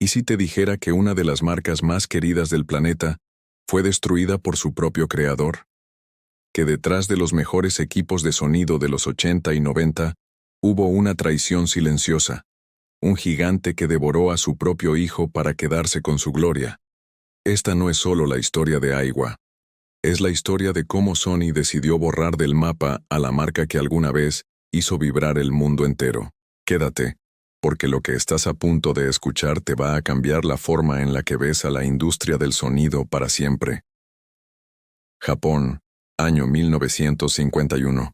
¿Y si te dijera que una de las marcas más queridas del planeta fue destruida por su propio creador? Que detrás de los mejores equipos de sonido de los 80 y 90 hubo una traición silenciosa, un gigante que devoró a su propio hijo para quedarse con su gloria. Esta no es solo la historia de Aiwa, es la historia de cómo Sony decidió borrar del mapa a la marca que alguna vez hizo vibrar el mundo entero. Quédate, porque lo que estás a punto de escuchar te va a cambiar la forma en la que ves a la industria del sonido para siempre. Japón, año 1951.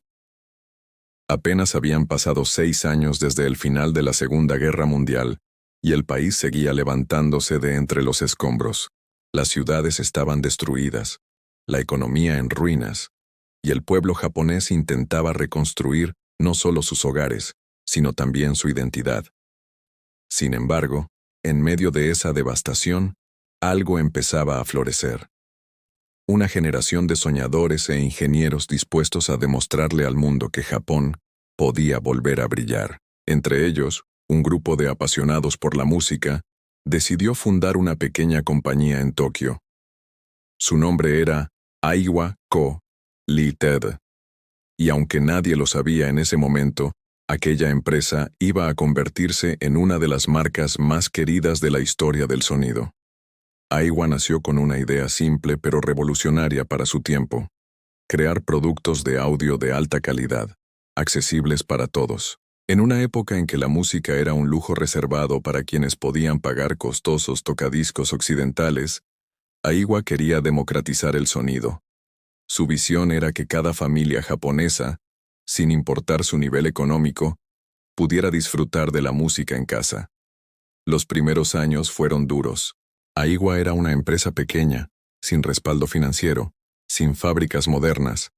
Apenas habían pasado 6 años desde el final de la Segunda Guerra Mundial, y el país seguía levantándose de entre los escombros. Las ciudades estaban destruidas, la economía en ruinas, y el pueblo japonés intentaba reconstruir no solo sus hogares, sino también su identidad. Sin embargo, en medio de esa devastación, algo empezaba a florecer. Una generación de soñadores e ingenieros dispuestos a demostrarle al mundo que Japón podía volver a brillar. Entre ellos, un grupo de apasionados por la música decidió fundar una pequeña compañía en Tokio. Su nombre era Aiwa Co. Ltd. Y aunque nadie lo sabía en ese momento, aquella empresa iba a convertirse en una de las marcas más queridas de la historia del sonido. Aiwa nació con una idea simple pero revolucionaria para su tiempo: crear productos de audio de alta calidad, accesibles para todos. En una época en que la música era un lujo reservado para quienes podían pagar costosos tocadiscos occidentales, Aiwa quería democratizar el sonido. Su visión era que cada familia japonesa, sin importar su nivel económico, pudiera disfrutar de la música en casa. Los primeros años fueron duros. Aiwa era una empresa pequeña, sin respaldo financiero, sin fábricas modernas,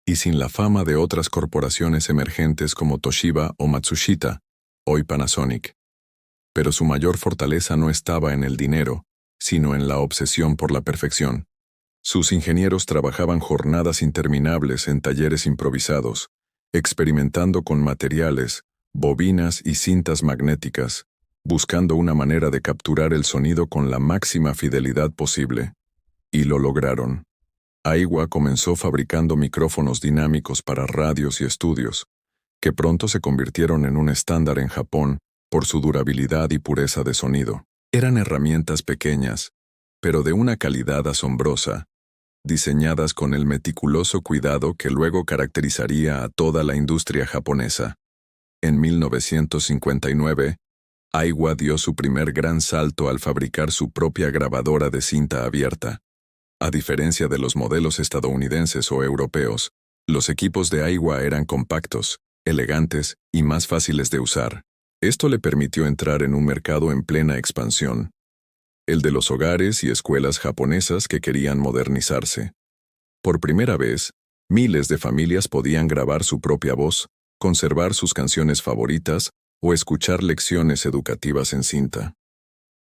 y sin la fama de otras corporaciones emergentes como Toshiba o Matsushita, hoy Panasonic. Pero su mayor fortaleza no estaba en el dinero, sino en la obsesión por la perfección. Sus ingenieros trabajaban jornadas interminables en talleres improvisados, experimentando con materiales, bobinas y cintas magnéticas, buscando una manera de capturar el sonido con la máxima fidelidad posible. Y lo lograron. Aiwa comenzó fabricando micrófonos dinámicos para radios y estudios, que pronto se convirtieron en un estándar en Japón por su durabilidad y pureza de sonido. Eran herramientas pequeñas, pero de una calidad asombrosa, diseñadas con el meticuloso cuidado que luego caracterizaría a toda la industria japonesa. En 1959, Aiwa dio su primer gran salto al fabricar su propia grabadora de cinta abierta. A diferencia de los modelos estadounidenses o europeos, los equipos de Aiwa eran compactos, elegantes y más fáciles de usar. Esto le permitió entrar en un mercado en plena expansión, el de los hogares y escuelas japonesas que querían modernizarse. Por primera vez, miles de familias podían grabar su propia voz, conservar sus canciones favoritas o escuchar lecciones educativas en cinta.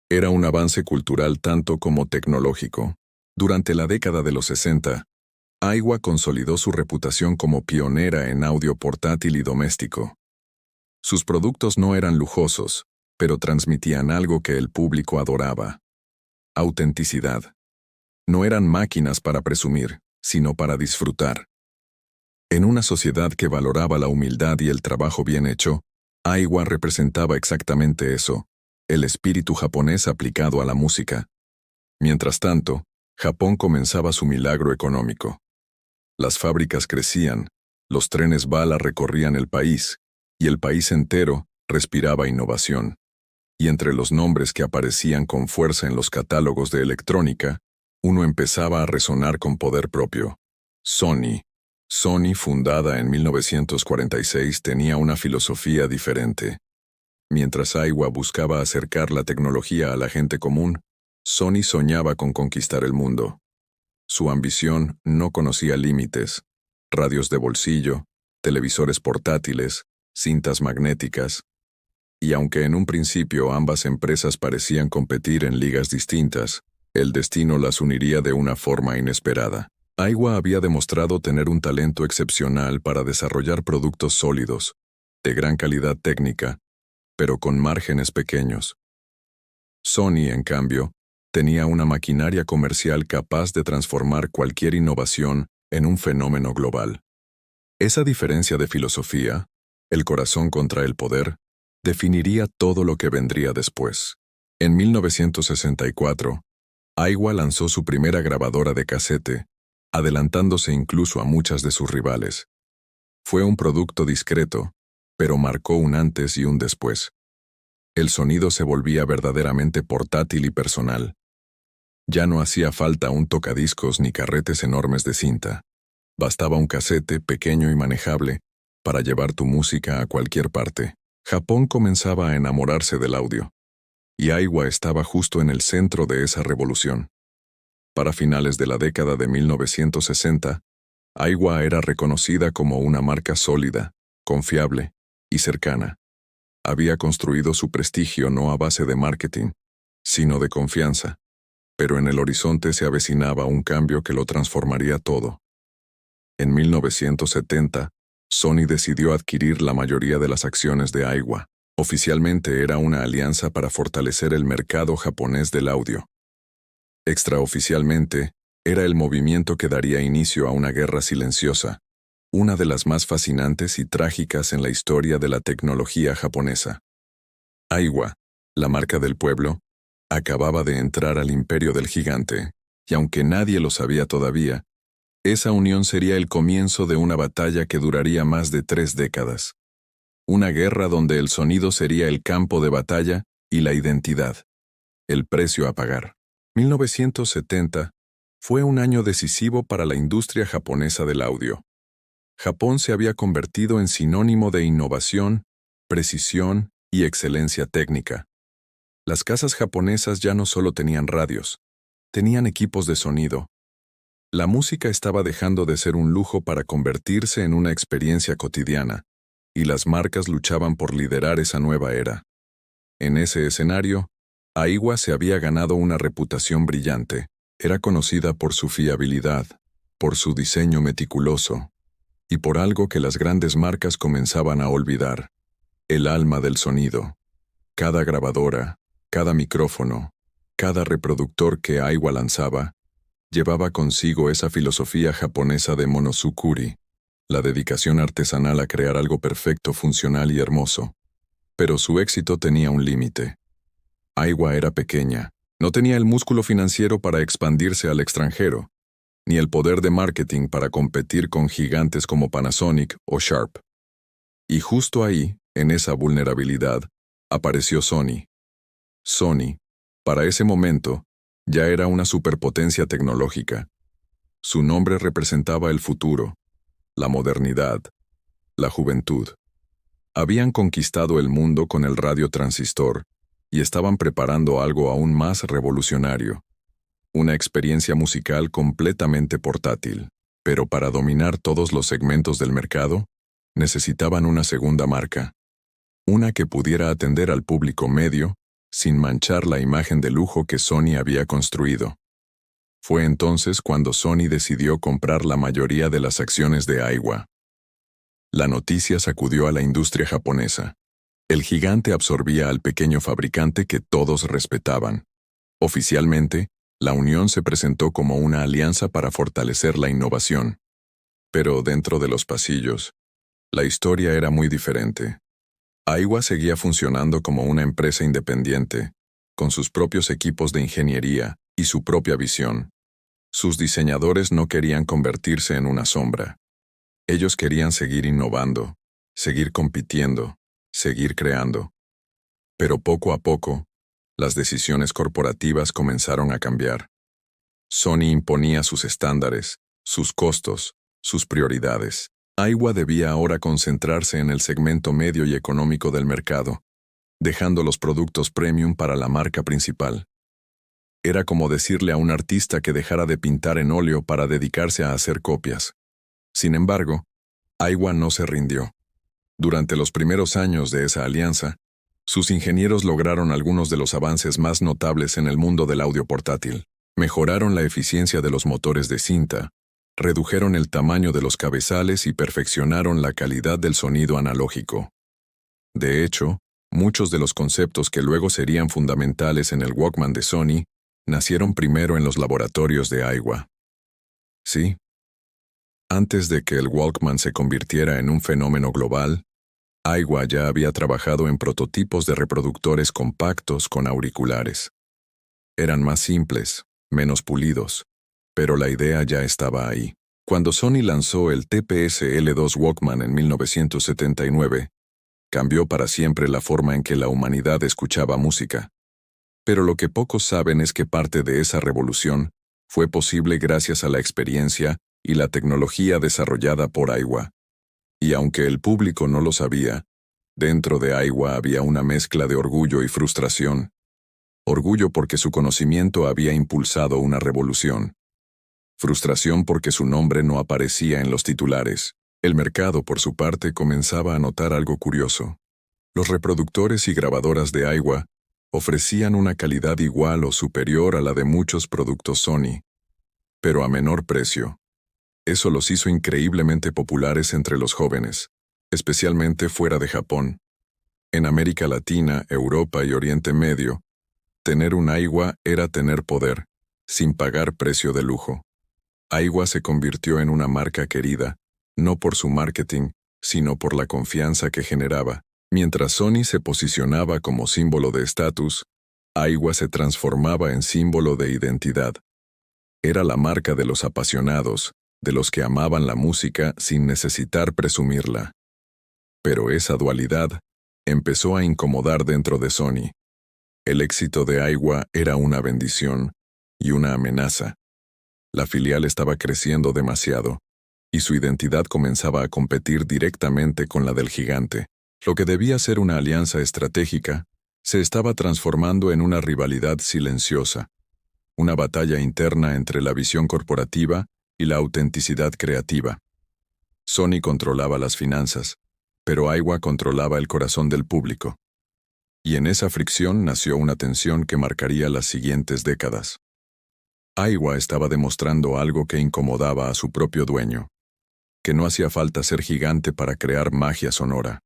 Era un avance cultural tanto como tecnológico. Durante la década de los 60, Aiwa consolidó su reputación como pionera en audio portátil y doméstico. Sus productos no eran lujosos, pero transmitían algo que el público adoraba: autenticidad. No eran máquinas para presumir, sino para disfrutar. En una sociedad que valoraba la humildad y el trabajo bien hecho, Aiwa representaba exactamente eso, el espíritu japonés aplicado a la música. Mientras tanto, Japón comenzaba su milagro económico. Las fábricas crecían, los trenes bala recorrían el país, y el país entero respiraba innovación. Y entre los nombres que aparecían con fuerza en los catálogos de electrónica, uno empezaba a resonar con poder propio: Sony. Sony, fundada en 1946, tenía una filosofía diferente. Mientras Aiwa buscaba acercar la tecnología a la gente común, Sony soñaba con conquistar el mundo. Su ambición no conocía límites: radios de bolsillo, televisores portátiles, cintas magnéticas. Y aunque en un principio ambas empresas parecían competir en ligas distintas, el destino las uniría de una forma inesperada. Aiwa había demostrado tener un talento excepcional para desarrollar productos sólidos, de gran calidad técnica, pero con márgenes pequeños. Sony, en cambio, tenía una maquinaria comercial capaz de transformar cualquier innovación en un fenómeno global. Esa diferencia de filosofía, el corazón contra el poder, definiría todo lo que vendría después. En 1964, Aiwa lanzó su primera grabadora de casete, adelantándose incluso a muchas de sus rivales. Fue un producto discreto, pero marcó un antes y un después. El sonido se volvía verdaderamente portátil y personal. Ya no hacía falta un tocadiscos ni carretes enormes de cinta. Bastaba un casete pequeño y manejable para llevar tu música a cualquier parte. Japón comenzaba a enamorarse del audio, y Aiwa estaba justo en el centro de esa revolución. Para finales de la década de 1960, Aiwa era reconocida como una marca sólida, confiable y cercana. Había construido su prestigio no a base de marketing, sino de confianza, pero en el horizonte se avecinaba un cambio que lo transformaría todo. En 1970, Sony decidió adquirir la mayoría de las acciones de Aiwa. Oficialmente era una alianza para fortalecer el mercado japonés del audio. Extraoficialmente, era el movimiento que daría inicio a una guerra silenciosa, una de las más fascinantes y trágicas en la historia de la tecnología japonesa. Aiwa, la marca del pueblo, acababa de entrar al imperio del gigante, y aunque nadie lo sabía todavía, esa unión sería el comienzo de una batalla que duraría más de 3 décadas. Una guerra donde el sonido sería el campo de batalla y la identidad, el precio a pagar. 1970 fue un año decisivo para la industria japonesa del audio. Japón se había convertido en sinónimo de innovación, precisión y excelencia técnica. Las casas japonesas ya no solo tenían radios, tenían equipos de sonido. La música estaba dejando de ser un lujo para convertirse en una experiencia cotidiana, y las marcas luchaban por liderar esa nueva era. En ese escenario, Aiwa se había ganado una reputación brillante. Era conocida por su fiabilidad, por su diseño meticuloso, y por algo que las grandes marcas comenzaban a olvidar: el alma del sonido. Cada grabadora, cada micrófono, cada reproductor que Aiwa lanzaba, llevaba consigo esa filosofía japonesa de Monozukuri, la dedicación artesanal a crear algo perfecto, funcional y hermoso. Pero su éxito tenía un límite. Aiwa era pequeña, no tenía el músculo financiero para expandirse al extranjero, ni el poder de marketing para competir con gigantes como Panasonic o Sharp. Y justo ahí, en esa vulnerabilidad, apareció Sony. Sony, para ese momento, ya era una superpotencia tecnológica. Su nombre representaba el futuro, la modernidad, la juventud. Habían conquistado el mundo con el radio transistor y estaban preparando algo aún más revolucionario: una experiencia musical completamente portátil. Pero para dominar todos los segmentos del mercado, necesitaban una segunda marca, una que pudiera atender al público medio sin manchar la imagen de lujo que Sony había construido. Fue entonces cuando Sony decidió comprar la mayoría de las acciones de Aiwa. La noticia sacudió a la industria japonesa. El gigante absorbía al pequeño fabricante que todos respetaban. Oficialmente, la unión se presentó como una alianza para fortalecer la innovación. Pero dentro de los pasillos, la historia era muy diferente. Aiwa seguía funcionando como una empresa independiente, con sus propios equipos de ingeniería y su propia visión. Sus diseñadores no querían convertirse en una sombra. Ellos querían seguir innovando, seguir compitiendo, seguir creando. Pero poco a poco, las decisiones corporativas comenzaron a cambiar. Sony imponía sus estándares, sus costos, sus prioridades. Aiwa debía ahora concentrarse en el segmento medio y económico del mercado, dejando los productos premium para la marca principal. Era como decirle a un artista que dejara de pintar en óleo para dedicarse a hacer copias. Sin embargo, Aiwa no se rindió. Durante los primeros años de esa alianza, sus ingenieros lograron algunos de los avances más notables en el mundo del audio portátil. Mejoraron la eficiencia de los motores de cinta, redujeron el tamaño de los cabezales y perfeccionaron la calidad del sonido analógico. De hecho, Muchos de los conceptos que luego serían fundamentales en el Walkman de Sony nacieron primero en los laboratorios de Aiwa. Sí, antes de que el Walkman se convirtiera en un fenómeno global, Aiwa ya había trabajado en prototipos de reproductores compactos con auriculares. Eran más simples, menos pulidos, pero la idea ya estaba ahí. Cuando Sony lanzó el TPS-L2 Walkman en 1979, cambió para siempre la forma en que la humanidad escuchaba música. Pero lo que pocos saben es que parte de esa revolución fue posible gracias a la experiencia y la tecnología desarrollada por Aiwa. Y aunque el público no lo sabía, dentro de Aiwa había una mezcla de orgullo y frustración. Orgullo porque su conocimiento había impulsado una revolución. Frustración porque su nombre no aparecía en los titulares. El mercado, por su parte, comenzaba a notar algo curioso. Los reproductores y grabadoras de Aiwa ofrecían una calidad igual o superior a la de muchos productos Sony, pero a menor precio. Eso los hizo increíblemente populares entre los jóvenes, especialmente fuera de Japón. En América Latina, Europa y Oriente Medio, tener un Aiwa era tener poder, sin pagar precio de lujo. Aiwa se convirtió en una marca querida, no por su marketing, sino por la confianza que generaba. Mientras Sony se posicionaba como símbolo de estatus, Aiwa se transformaba en símbolo de identidad. Era la marca de los apasionados, de los que amaban la música sin necesitar presumirla. Pero esa dualidad empezó a incomodar dentro de Sony. El éxito de Aiwa era una bendición y una amenaza. La filial estaba creciendo demasiado, y su identidad comenzaba a competir directamente con la del gigante. Lo que debía ser una alianza estratégica se estaba transformando en una rivalidad silenciosa, una batalla interna entre la visión corporativa y la autenticidad creativa. Sony controlaba las finanzas, pero Aiwa controlaba el corazón del público. Y en esa fricción nació una tensión que marcaría las siguientes décadas. Aiwa estaba demostrando algo que incomodaba a su propio dueño, que no hacía falta ser gigante para crear magia sonora.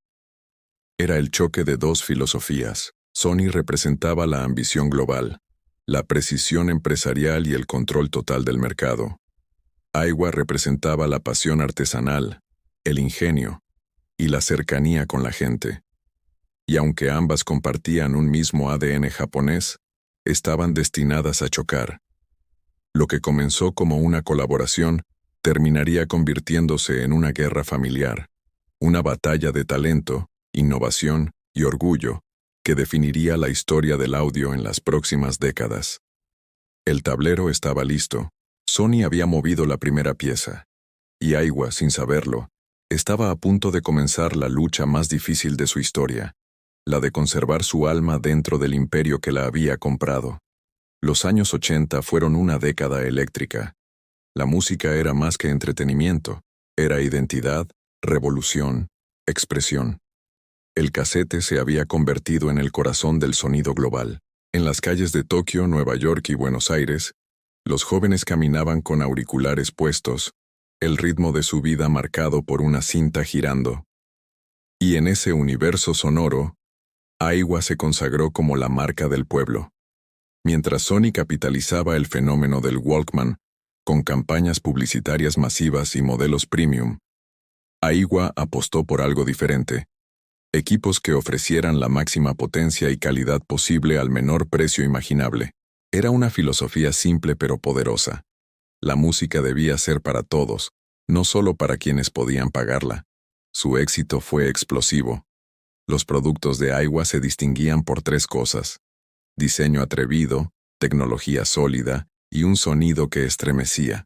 Era el choque de dos filosofías. Sony representaba la ambición global, la precisión empresarial y el control total del mercado. Aiwa representaba la pasión artesanal, el ingenio y la cercanía con la gente. Y aunque ambas compartían un mismo ADN japonés, estaban destinadas a chocar. Lo que comenzó como una colaboración terminaría convirtiéndose en una guerra familiar, una batalla de talento, innovación y orgullo que definiría la historia del audio en las próximas décadas. El tablero estaba listo. Sony había movido la primera pieza, y Aiwa, sin saberlo, estaba a punto de comenzar la lucha más difícil de su historia, la de conservar su alma dentro del imperio que la había comprado. Los años 80 fueron una década eléctrica. La música era más que entretenimiento, era identidad, revolución, expresión. El casete se había convertido en el corazón del sonido global. En las calles de Tokio, Nueva York y Buenos Aires, los jóvenes caminaban con auriculares puestos, el ritmo de su vida marcado por una cinta girando. Y en ese universo sonoro, Aiwa se consagró como la marca del pueblo. Mientras Sony capitalizaba el fenómeno del Walkman, con campañas publicitarias masivas y modelos premium, Aiwa apostó por algo diferente. Equipos que ofrecieran la máxima potencia y calidad posible al menor precio imaginable. Era una filosofía simple pero poderosa. La música debía ser para todos, no solo para quienes podían pagarla. Su éxito fue explosivo. Los productos de Aiwa se distinguían por tres cosas: diseño atrevido, tecnología sólida y un sonido que estremecía.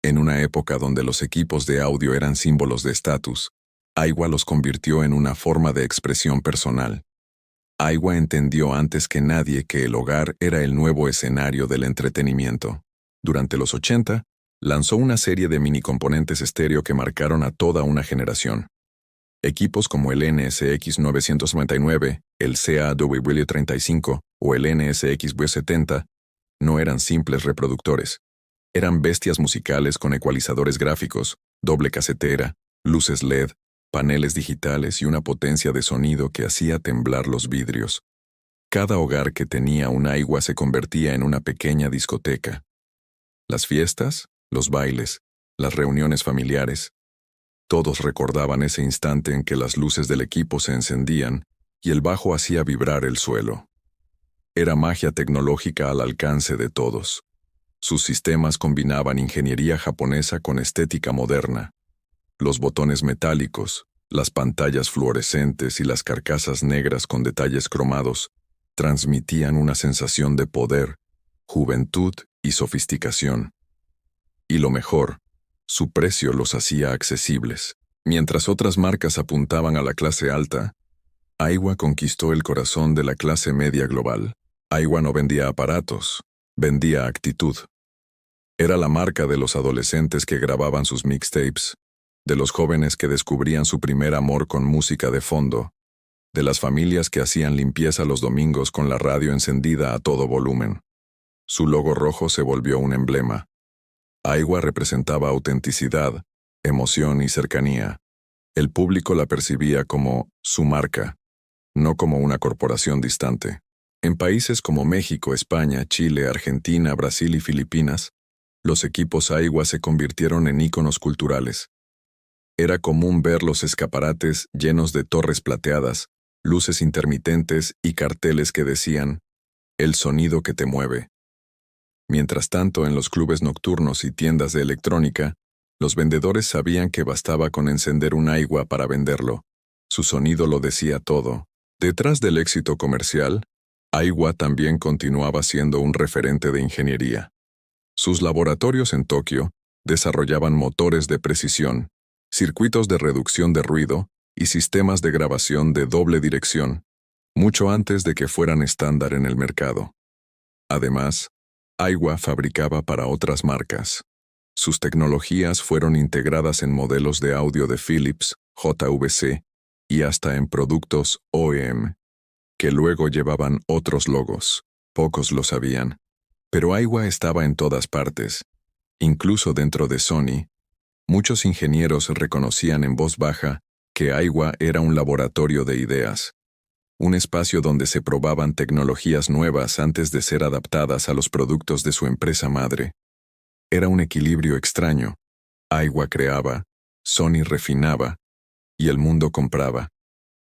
En una época donde los equipos de audio eran símbolos de estatus, Aiwa los convirtió en una forma de expresión personal. Aiwa entendió antes que nadie que el hogar era el nuevo escenario del entretenimiento. Durante los 80, lanzó una serie de mini-componentes estéreo que marcaron a toda una generación. Equipos como el NSX 999, el CAW35 o el NSX V70 no eran simples reproductores. Eran bestias musicales con ecualizadores gráficos, doble casetera, luces LED, paneles digitales y una potencia de sonido que hacía temblar los vidrios. Cada hogar que tenía un Aiwa se convertía en una pequeña discoteca. Las fiestas, los bailes, las reuniones familiares, todos recordaban ese instante en que las luces del equipo se encendían y el bajo hacía vibrar el suelo. Era magia tecnológica al alcance de todos. Sus sistemas combinaban ingeniería japonesa con estética moderna. Los botones metálicos, las pantallas fluorescentes y las carcasas negras con detalles cromados transmitían una sensación de poder, juventud y sofisticación. Y lo mejor, su precio los hacía accesibles. Mientras otras marcas apuntaban a la clase alta, Aiwa conquistó el corazón de la clase media global. Aiwa no vendía aparatos, vendía actitud. Era la marca de los adolescentes que grababan sus mixtapes, de los jóvenes que descubrían su primer amor con música de fondo, de las familias que hacían limpieza los domingos con la radio encendida a todo volumen. Su logo rojo se volvió un emblema. Aiwa representaba autenticidad, emoción y cercanía. El público la percibía como su marca, no como una corporación distante. En países como México, España, Chile, Argentina, Brasil y Filipinas, los equipos Aiwa se convirtieron en íconos culturales. Era común ver los escaparates llenos de torres plateadas, luces intermitentes y carteles que decían, "El sonido que te mueve". Mientras tanto, en los clubes nocturnos y tiendas de electrónica, los vendedores sabían que bastaba con encender un Aiwa para venderlo. Su sonido lo decía todo. Detrás del éxito comercial, Aiwa también continuaba siendo un referente de ingeniería. Sus laboratorios en Tokio desarrollaban motores de precisión, circuitos de reducción de ruido y sistemas de grabación de doble dirección, mucho antes de que fueran estándar en el mercado. Además, Aiwa fabricaba para otras marcas. Sus tecnologías fueron integradas en modelos de audio de Philips, JVC y hasta en productos OEM, que luego llevaban otros logos. Pocos lo sabían, pero Aiwa estaba en todas partes, incluso dentro de Sony. Muchos ingenieros reconocían en voz baja que Aiwa era un laboratorio de ideas, un espacio donde se probaban tecnologías nuevas antes de ser adaptadas a los productos de su empresa madre. Era un equilibrio extraño. Aiwa creaba, Sony refinaba, y el mundo compraba.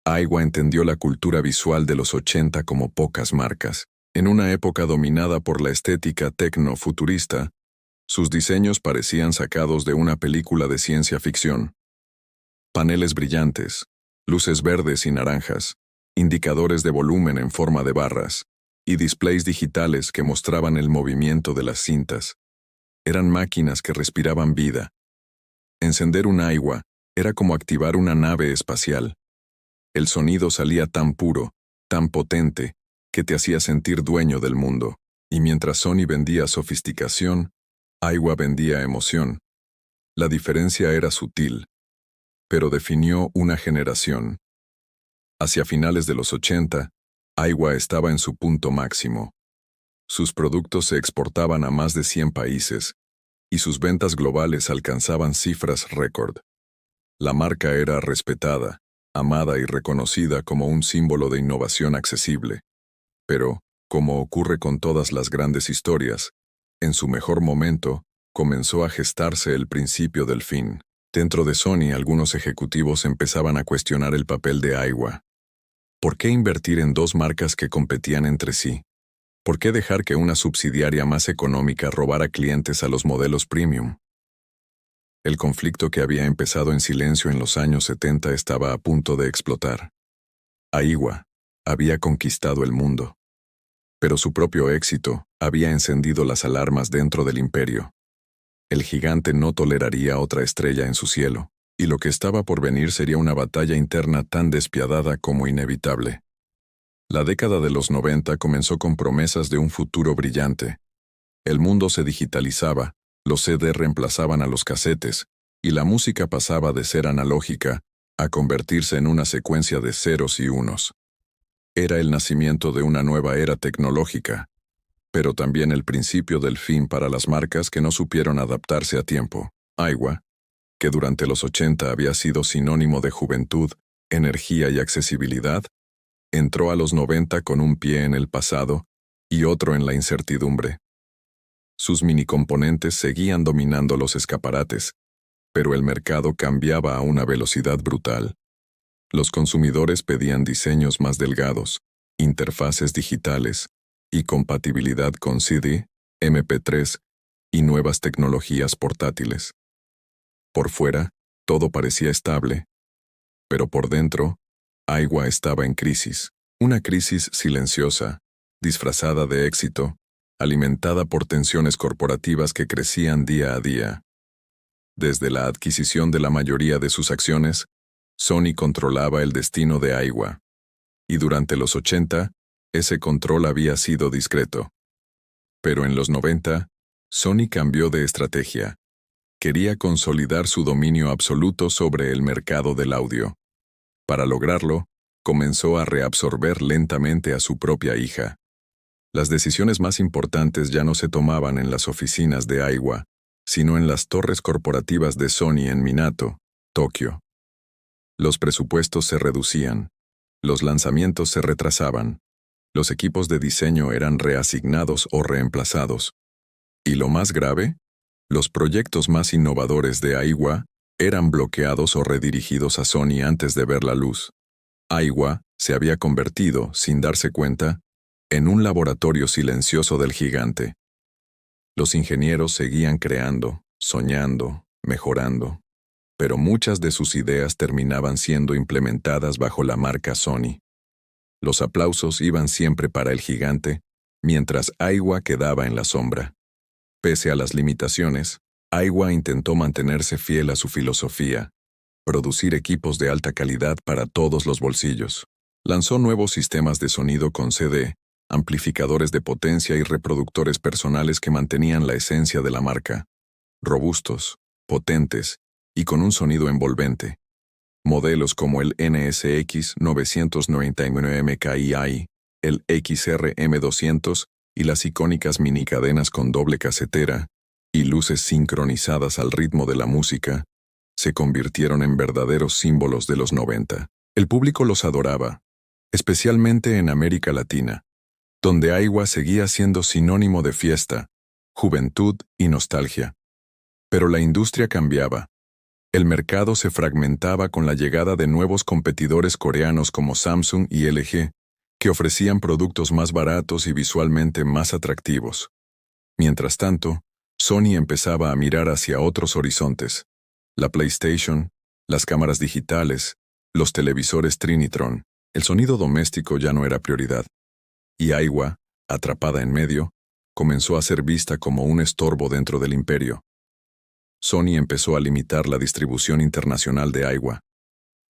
Aiwa entendió la cultura visual de los 80 como pocas marcas. En una época dominada por la estética tecno-futurista, sus diseños parecían sacados de una película de ciencia ficción. Paneles brillantes, luces verdes y naranjas, indicadores de volumen en forma de barras, y displays digitales que mostraban el movimiento de las cintas. Eran máquinas que respiraban vida. Encender un Aiwa era como activar una nave espacial. El sonido salía tan puro, tan potente, que te hacía sentir dueño del mundo. Y mientras Sony vendía sofisticación, Aiwa vendía emoción. La diferencia era sutil, pero definió una generación. Hacia finales de los 80, Aiwa estaba en su punto máximo. Sus productos se exportaban a más de 100 países, y sus ventas globales alcanzaban cifras récord. La marca era respetada, amada y reconocida como un símbolo de innovación accesible. Pero, como ocurre con todas las grandes historias, en su mejor momento, comenzó a gestarse el principio del fin. Dentro de Sony, algunos ejecutivos empezaban a cuestionar el papel de Aiwa. ¿Por qué invertir en dos marcas que competían entre sí? ¿Por qué dejar que una subsidiaria más económica robara clientes a los modelos premium? El conflicto que había empezado en silencio en los años 70 estaba a punto de explotar. Aiwa había conquistado el mundo, pero su propio éxito había encendido las alarmas dentro del imperio. El gigante no toleraría otra estrella en su cielo, y lo que estaba por venir sería una batalla interna tan despiadada como inevitable. La década de los 90 comenzó con promesas de un futuro brillante. El mundo se digitalizaba, los CD reemplazaban a los casetes, y la música pasaba de ser analógica a convertirse en una secuencia de ceros y unos. Era el nacimiento de una nueva era tecnológica, pero también el principio del fin para las marcas que no supieron adaptarse a tiempo. Aiwa, que durante los 80 había sido sinónimo de juventud, energía y accesibilidad, entró a los 90 con un pie en el pasado y otro en la incertidumbre. Sus minicomponentes seguían dominando los escaparates, pero el mercado cambiaba a una velocidad brutal. Los consumidores pedían diseños más delgados, interfaces digitales y compatibilidad con CD, MP3 y nuevas tecnologías portátiles. Por fuera, todo parecía estable, pero por dentro, Aiwa estaba en crisis. Una crisis silenciosa, disfrazada de éxito, alimentada por tensiones corporativas que crecían día a día. Desde la adquisición de la mayoría de sus acciones, Sony controlaba el destino de Aiwa. Y durante los 80, ese control había sido discreto. Pero en los 90, Sony cambió de estrategia. Quería consolidar su dominio absoluto sobre el mercado del audio. Para lograrlo, comenzó a reabsorber lentamente a su propia hija. Las decisiones más importantes ya no se tomaban en las oficinas de Aiwa, sino en las torres corporativas de Sony en Minato, Tokio. Los presupuestos se reducían, los lanzamientos se retrasaban, los equipos de diseño eran reasignados o reemplazados. Y lo más grave, los proyectos más innovadores de Aiwa eran bloqueados o redirigidos a Sony antes de ver la luz. Aiwa se había convertido, sin darse cuenta, en un laboratorio silencioso del gigante. Los ingenieros seguían creando, soñando, mejorando, pero muchas de sus ideas terminaban siendo implementadas bajo la marca Sony. Los aplausos iban siempre para el gigante, mientras Aiwa quedaba en la sombra. Pese a las limitaciones, Aiwa intentó mantenerse fiel a su filosofía, producir equipos de alta calidad para todos los bolsillos. Lanzó nuevos sistemas de sonido con CD, amplificadores de potencia y reproductores personales que mantenían la esencia de la marca. Robustos, potentes y con un sonido envolvente. Modelos como el NSX 999 MKI, el XR-M200 y las icónicas minicadenas con doble casetera y luces sincronizadas al ritmo de la música, se convirtieron en verdaderos símbolos de los 90. El público los adoraba, especialmente en América Latina, donde Aiwa seguía siendo sinónimo de fiesta, juventud y nostalgia. Pero la industria cambiaba. El mercado se fragmentaba con la llegada de nuevos competidores coreanos como Samsung y LG, que ofrecían productos más baratos y visualmente más atractivos. Mientras tanto, Sony empezaba a mirar hacia otros horizontes. La PlayStation, las cámaras digitales, los televisores Trinitron. El sonido doméstico ya no era prioridad. Y Aiwa, atrapada en medio, comenzó a ser vista como un estorbo dentro del imperio. Sony empezó a limitar la distribución internacional de Aiwa.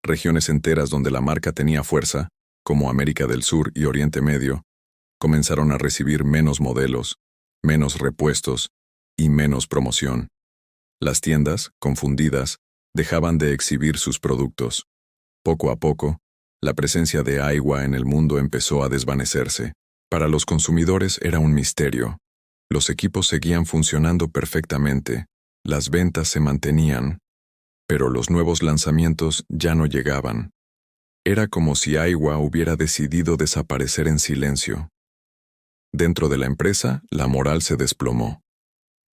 Regiones enteras donde la marca tenía fuerza, como América del Sur y Oriente Medio, comenzaron a recibir menos modelos, menos repuestos y menos promoción. Las tiendas, confundidas, dejaban de exhibir sus productos. Poco a poco, la presencia de Aiwa en el mundo empezó a desvanecerse. Para los consumidores era un misterio. Los equipos seguían funcionando perfectamente, las ventas se mantenían, pero los nuevos lanzamientos ya no llegaban. Era como si Aiwa hubiera decidido desaparecer en silencio. Dentro de la empresa, la moral se desplomó.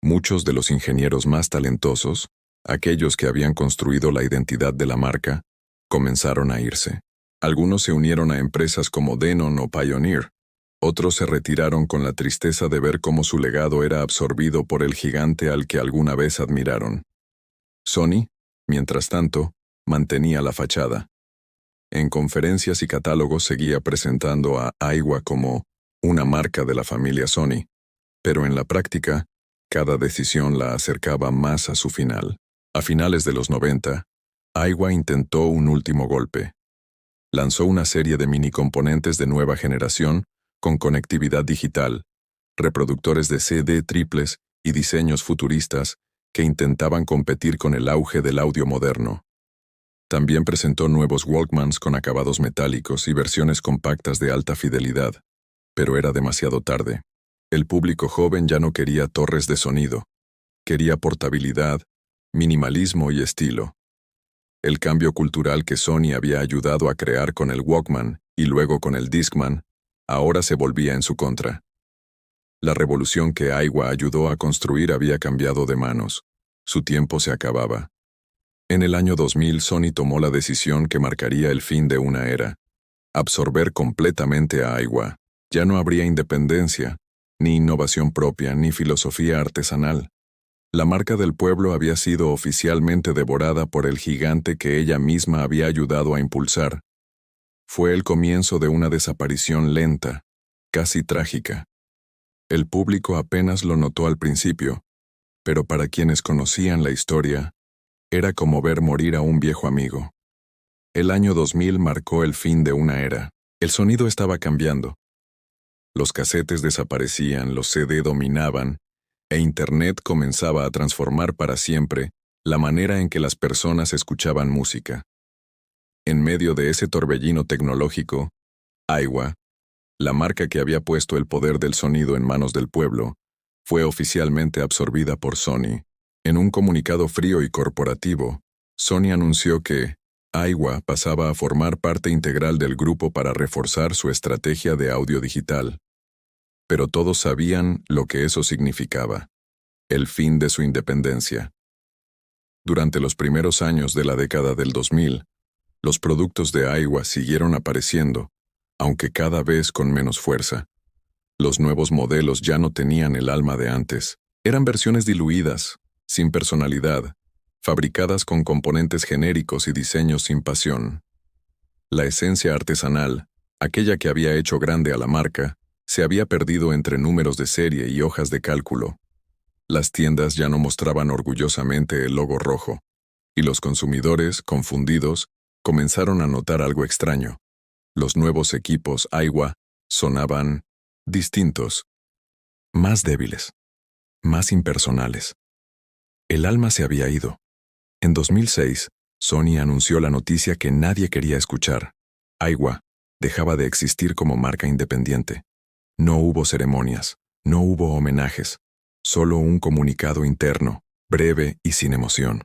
Muchos de los ingenieros más talentosos, aquellos que habían construido la identidad de la marca, comenzaron a irse. Algunos se unieron a empresas como Denon o Pioneer. Otros se retiraron con la tristeza de ver cómo su legado era absorbido por el gigante al que alguna vez admiraron. Sony, mientras tanto, mantenía la fachada. En conferencias y catálogos seguía presentando a Aiwa como una marca de la familia Sony, pero en la práctica, cada decisión la acercaba más a su final. A finales de los 90, Aiwa intentó un último golpe. Lanzó una serie de minicomponentes de nueva generación con conectividad digital, reproductores de CD triples y diseños futuristas que intentaban competir con el auge del audio moderno. También presentó nuevos Walkmans con acabados metálicos y versiones compactas de alta fidelidad, pero era demasiado tarde. El público joven ya no quería torres de sonido, quería portabilidad, minimalismo y estilo. El cambio cultural que Sony había ayudado a crear con el Walkman y luego con el Discman, ahora se volvía en su contra. La revolución que Aiwa ayudó a construir había cambiado de manos. Su tiempo se acababa. En el año 2000, Sony tomó la decisión que marcaría el fin de una era. Absorber completamente a Aiwa. Ya no habría independencia, ni innovación propia, ni filosofía artesanal. La marca del pueblo había sido oficialmente devorada por el gigante que ella misma había ayudado a impulsar. Fue el comienzo de una desaparición lenta, casi trágica. El público apenas lo notó al principio, pero para quienes conocían la historia, era como ver morir a un viejo amigo. El año 2000 marcó el fin de una era. El sonido estaba cambiando. Los casetes desaparecían, los CD dominaban, e Internet comenzaba a transformar para siempre la manera en que las personas escuchaban música. En medio de ese torbellino tecnológico, Aiwa, la marca que había puesto el poder del sonido en manos del pueblo, fue oficialmente absorbida por Sony. En un comunicado frío y corporativo, Sony anunció que Aiwa pasaba a formar parte integral del grupo para reforzar su estrategia de audio digital. Pero todos sabían lo que eso significaba: el fin de su independencia. Durante los primeros años de la década del 2000, los productos de Aiwa siguieron apareciendo, aunque cada vez con menos fuerza. Los nuevos modelos ya no tenían el alma de antes. Eran versiones diluidas, sin personalidad, fabricadas con componentes genéricos y diseños sin pasión. La esencia artesanal, aquella que había hecho grande a la marca, se había perdido entre números de serie y hojas de cálculo. Las tiendas ya no mostraban orgullosamente el logo rojo, y los consumidores, confundidos, comenzaron a notar algo extraño. Los nuevos equipos Aiwa sonaban distintos, más débiles, más impersonales. El alma se había ido. En 2006, Sony anunció la noticia que nadie quería escuchar. Aiwa dejaba de existir como marca independiente. No hubo ceremonias, no hubo homenajes, solo un comunicado interno, breve y sin emoción.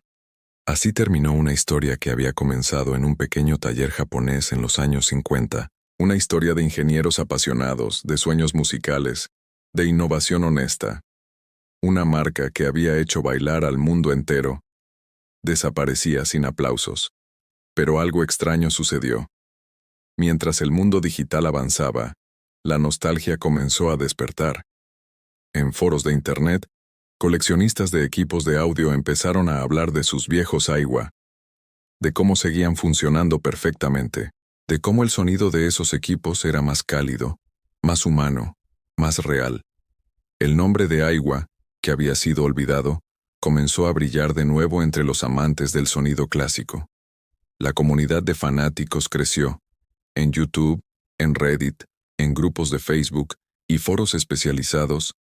Así terminó una historia que había comenzado en un pequeño taller japonés en los años 50, una historia de ingenieros apasionados, de sueños musicales, de innovación honesta. Una marca que había hecho bailar al mundo entero desaparecía sin aplausos. Pero algo extraño sucedió. Mientras el mundo digital avanzaba, la nostalgia comenzó a despertar. En foros de Internet, coleccionistas de equipos de audio empezaron a hablar de sus viejos Aiwa, de cómo seguían funcionando perfectamente, de cómo el sonido de esos equipos era más cálido, más humano, más real. El nombre de Aiwa, que había sido olvidado, comenzó a brillar de nuevo entre los amantes del sonido clásico. La comunidad de fanáticos creció. En YouTube, en Reddit, en grupos de Facebook y foros especializados,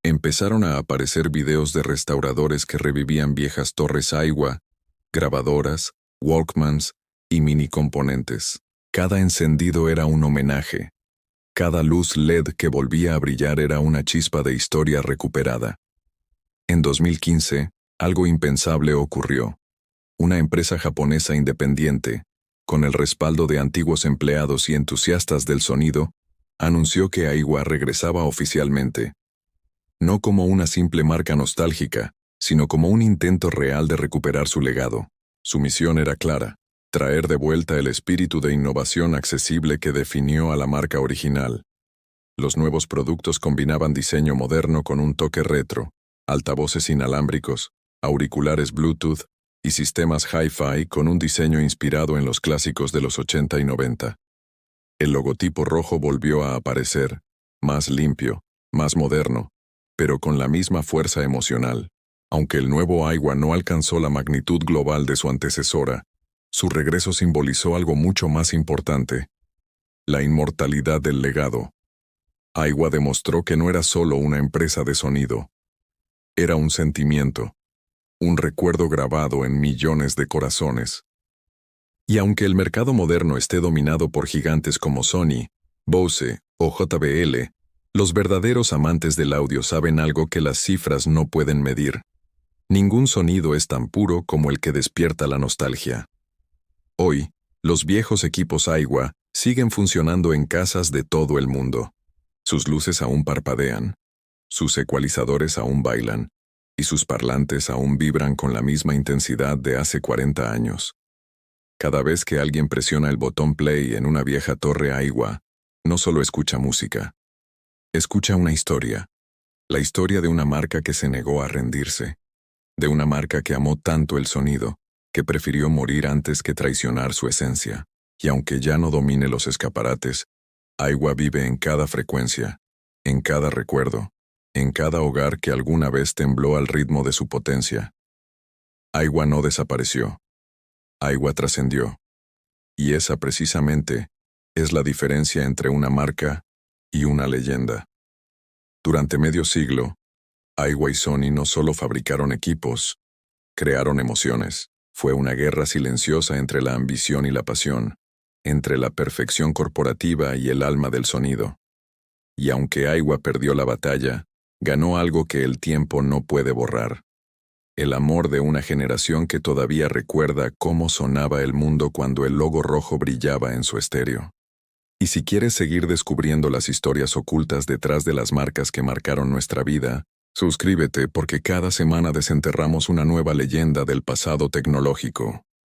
empezaron a aparecer videos de restauradores que revivían viejas torres Aiwa, grabadoras, Walkmans y mini componentes. Cada encendido era un homenaje. Cada luz LED que volvía a brillar era una chispa de historia recuperada. En 2015, algo impensable ocurrió. Una empresa japonesa independiente, con el respaldo de antiguos empleados y entusiastas del sonido, anunció que Aiwa regresaba oficialmente. No como una simple marca nostálgica, sino como un intento real de recuperar su legado. Su misión era clara: traer de vuelta el espíritu de innovación accesible que definió a la marca original. Los nuevos productos combinaban diseño moderno con un toque retro, altavoces inalámbricos, auriculares Bluetooth y sistemas Hi-Fi con un diseño inspirado en los clásicos de los 80 y 90. El logotipo rojo volvió a aparecer, más limpio, más moderno, pero con la misma fuerza emocional. Aunque el nuevo Aiwa no alcanzó la magnitud global de su antecesora, su regreso simbolizó algo mucho más importante: la inmortalidad del legado. Aiwa demostró que no era solo una empresa de sonido. Era un sentimiento, un recuerdo grabado en millones de corazones. Y aunque el mercado moderno esté dominado por gigantes como Sony, Bose o JBL, los verdaderos amantes del audio saben algo que las cifras no pueden medir: Ningún sonido es tan puro como el que despierta la nostalgia. Hoy, los viejos equipos Aiwa siguen funcionando en casas de todo el mundo. Sus luces aún parpadean, sus ecualizadores aún bailan, y sus parlantes aún vibran con la misma intensidad de hace 40 años. Cada vez que alguien presiona el botón play en una vieja torre Aiwa, no solo escucha música, escucha una historia. La historia de una marca que se negó a rendirse, de una marca que amó tanto el sonido, que prefirió morir antes que traicionar su esencia. Y aunque ya no domine los escaparates, Aiwa vive en cada frecuencia, en cada recuerdo, en cada hogar que alguna vez tembló al ritmo de su potencia. Aiwa no desapareció. Aiwa trascendió. Y esa precisamente es la diferencia entre una marca y una leyenda. Durante medio siglo, Aiwa y Sony no solo fabricaron equipos, crearon emociones. Fue una guerra silenciosa entre la ambición y la pasión, entre la perfección corporativa y el alma del sonido. Y aunque Aiwa perdió la batalla, ganó algo que el tiempo no puede borrar. El amor de una generación que todavía recuerda cómo sonaba el mundo cuando el logo rojo brillaba en su estéreo. Y si quieres seguir descubriendo las historias ocultas detrás de las marcas que marcaron nuestra vida, suscríbete porque cada semana desenterramos una nueva leyenda del pasado tecnológico.